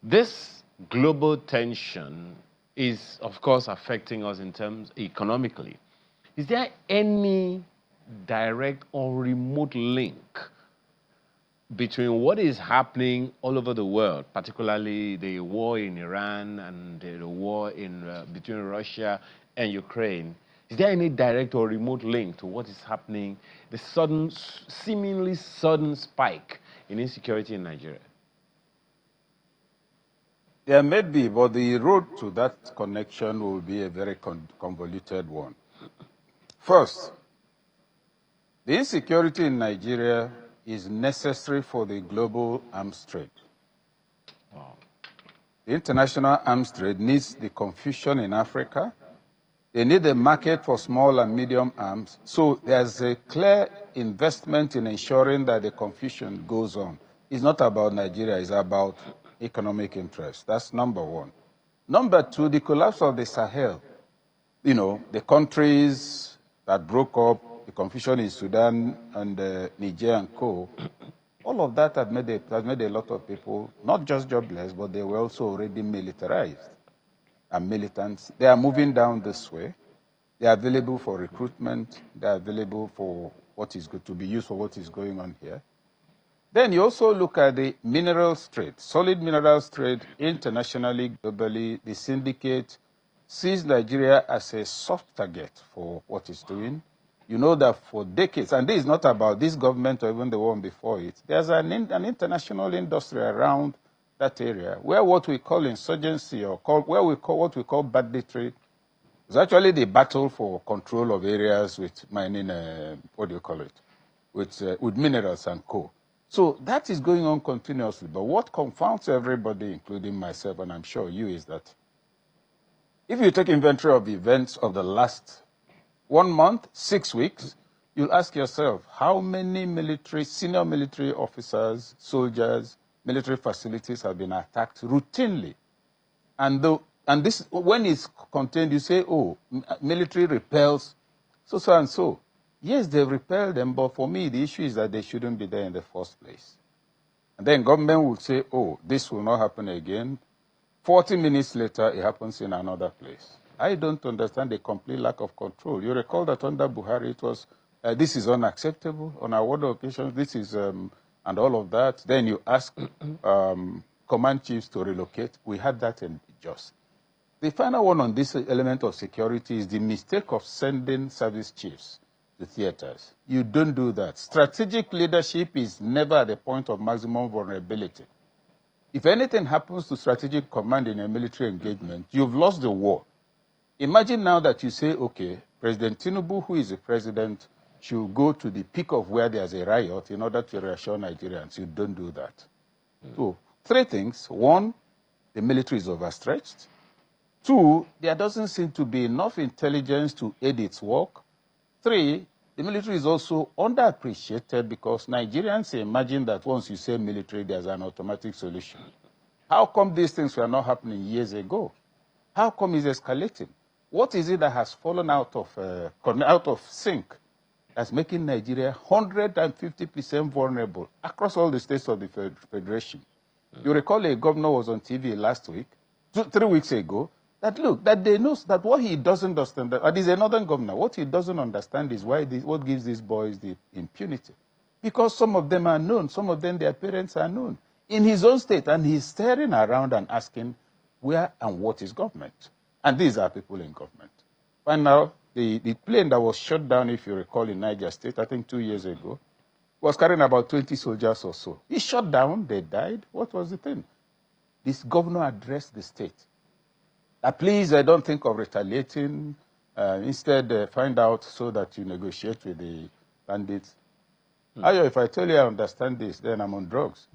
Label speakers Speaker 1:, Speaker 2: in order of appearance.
Speaker 1: This global tension is, of course, affecting us in terms economically. Is there any direct or remote link between what is happening all over the world, particularly the war in Iran and the war between Russia and Ukraine? Is there any direct or remote link to what is happening, the seemingly sudden spike in insecurity in Nigeria?
Speaker 2: There may be, but the road to that connection will be a very convoluted one. First, the insecurity in Nigeria is necessary for the global arms trade.
Speaker 1: Wow.
Speaker 2: The international arms trade needs the confusion in Africa. They need a market for small and medium arms. So there's a clear investment in ensuring that the confusion goes on. It's not about Nigeria, it's about economic interest. That's number one. Number two, the collapse of the Sahel. The countries that broke up, the confusion in Sudan and Niger and co. All of that has made a lot of people not just jobless, but they were also already militarized and militants. They are moving down this way. They are available for recruitment. They are available for what is good to be used for what is going on here. Then you also look at the minerals trade, solid minerals trade internationally, globally. The syndicate sees Nigeria as a soft target for what it's doing. You know that for decades, and this is not about this government or even the one before it, there's an international industry around that area where what we call insurgency or what we call banditry is actually the battle for control of areas with mining, with minerals and coal. So that is going on continuously. But what confounds everybody, including myself, and I'm sure you, is that if you take inventory of the events of the last 1 month, 6 weeks, you'll ask yourself, how many senior military officers, soldiers, military facilities have been attacked routinely? And this, when it's contained, you say, oh, military repels so and so. Yes, they've repelled them, but for me, the issue is that they shouldn't be there in the first place. And then government will say, oh, this will not happen again. 40 minutes later, it happens in another place. I don't understand the complete lack of control. You recall that under Buhari, it was, this is unacceptable. On a word occasions, this is, and all of that. Then you ask command chiefs to relocate. We had that in Jos. The final one on this element of security is the mistake of sending service chiefs to theaters. You don't do that. Strategic leadership is never at the point of maximum vulnerability. If anything happens to strategic command in a military engagement, you've lost the war. Imagine now that you say, okay, President Tinubu, who is the president, should go to the peak of where there's a riot in order to reassure Nigerians. You don't do that. So, 3 things. 1, the military is overstretched. 2, there doesn't seem to be enough intelligence to aid its work. 3, the military is also underappreciated because Nigerians imagine that once you say military, there's an automatic solution. How come these things were not happening years ago? How come it's escalating? What is it that has fallen out of sync that's making Nigeria 150% vulnerable across all the states of the Federation? You recall a governor was on TV last week, 3 weeks ago, that they know that what he doesn't understand, and he's a northern governor, what he doesn't understand is what gives these boys the impunity. Because some of them are known, some of them, their parents are known in his own state, and he's staring around and asking, where and what is government? And these are people in government. And now, the plane that was shot down, if you recall, in Niger State, I think 2 years ago, was carrying about 20 soldiers or so. He shot down, they died. What was the thing? This governor addressed the state. Please, I don't think of retaliating. Instead, find out so that you negotiate with the bandits. Ayo, if I tell you I understand this, then I'm on drugs.